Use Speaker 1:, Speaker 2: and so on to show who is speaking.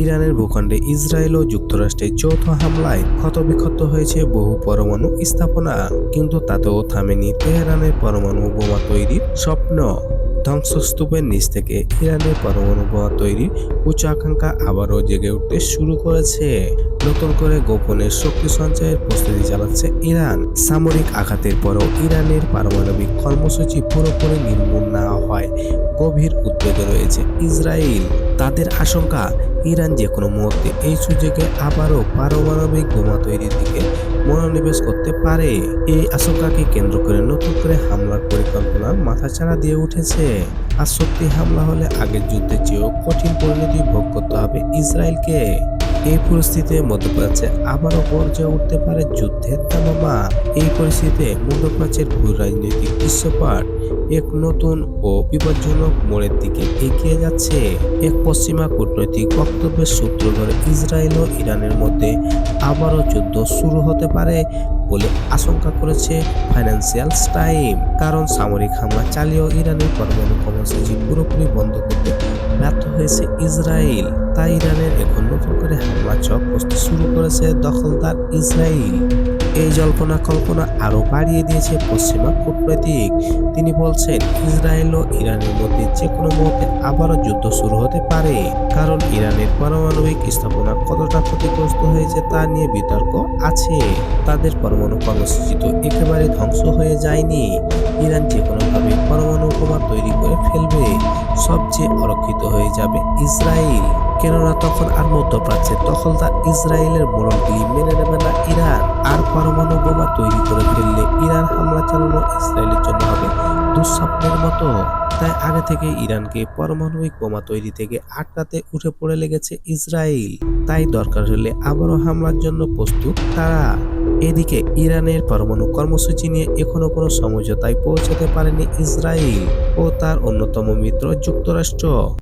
Speaker 1: ইরানের ভূখণ্ডে ইসরায়েল ও যুক্তরাষ্ট্রের যৌথ হামলায় ক্ষতবিক্ষত হয়েছে বহু পরমাণু স্থাপনা, কিন্তু তাতেও থামেনি তেহরানের পরমাণু বোমা তৈরির স্বপ্ন। ধ্বংসস্তূপের নিচ থেকে ইরানের পরমাণু বোমা তৈরির উচ্চাকাঙ্ক্ষা আবারও জেগে উঠতে শুরু করেছে। নতুন করে গোপনে শক্তি সঞ্চয়ের প্রস্তুতি চালাচ্ছে ইরান। সামরিক আঘাতের পরও ইরানের পারমাণবিক কর্মসূচি পুরোপুরি নির্মূল না হয় গভীর উদ্বেগে রয়েছে ইসরায়েল। তাদের আশঙ্কা, ইরান যে কোনো মুহূর্তে এই সুযোগে আবারও পারমাণবিক বোমা তৈরির দিকে মনোনিবেশ করতে পারে। এই আশঙ্কাকে কেন্দ্র করে নতুন করে হামলার পরিকল্পনা মাথাচাড়া দিয়ে উঠেছে। আর সত্যি হামলা হলে আগের যুদ্ধের চেয়েও কঠিন পরিণতি ভোগ করতে হবে ইসরায়েলকে। এই পরিস্থিতিতে মধ্যপ্রাচ্যে আবারও গর্জে উঠতে পারে যুদ্ধের দামামা। এই পরিস্থিতিতে মধ্যপ্রাচ্যের ভূ রাজনৈতিক দৃশ্যপট এক নতুন ও বিপজ্জনক মোড়ের দিকে এগিয়ে যাচ্ছে। এক পশ্চিমা কূটনৈতিক বক্তব্যের সূত্র ধরে ইসরায়েল ও ইরানের মধ্যে আবারও যুদ্ধ শুরু হতে পারে বলে আশঙ্কা করেছে ফাইন্যান্সিয়াল টাইম। কারণ সামরিক হামলা চালিয়েও ইরানের পরমাণু কর্মসূচি পুরোপুরি বন্ধ করতে ব্যর্থ হয়েছে ইসরায়েল। তাই ইরানের এখন নতুন করে হামলা প্রস্তুত শুরু করেছে দখলদার ইসরায়েল। এই জল্পনা কল্পনা আরও বাড়িয়ে দিয়েছে পশ্চিমা কূটনৈতিক। তিনি বলছেন, ইসরায়েল ও ইরানের মধ্যে যে কোনো মুহূর্তে আবারও যুদ্ধ শুরু হতে পারে। কারণ ইরানের পারমাণবিক স্থাপনা কতটা ক্ষতিগ্রস্ত হয়েছে তা নিয়ে বিতর্ক আছে। তাদের পরমাণু কর্মসূচি তো একেবারে ধ্বংস হয়ে যায়নি। ইরান যে কোনোভাবে পরমাণু বোমা তৈরি করে ফেলবে, সবচেয়ে অরক্ষিত হয়ে যাবে ইসরায়েল। কেননা তখন আর মধ্যপ্রাচ্যের দখলদার ইসরায়েলের মোড়কগুলি মেনে নেবে না ইরান। আর পরমাণু বোমা তৈরি করে ফেললে ইরান হামলা চালানো ইসরায়েলের জন্য হবে দুঃস্বপ্নের মতো। তাই আগে থেকে ইরানকে পারমাণবিক বোমা তৈরি থেকে আটকাতে উঠে পড়ে লেগেছে ইসরায়েল। তাই দরকার হলে আবারও হামলার জন্য প্রস্তুত তারা। এদিকে ইরানের পরমাণু কর্মসূচি নিয়ে এখনো কোনো সমঝোতায় পৌঁছাতে পারেনি ইসরায়েল ও তার অন্যতম মিত্র যুক্তরাষ্ট্র।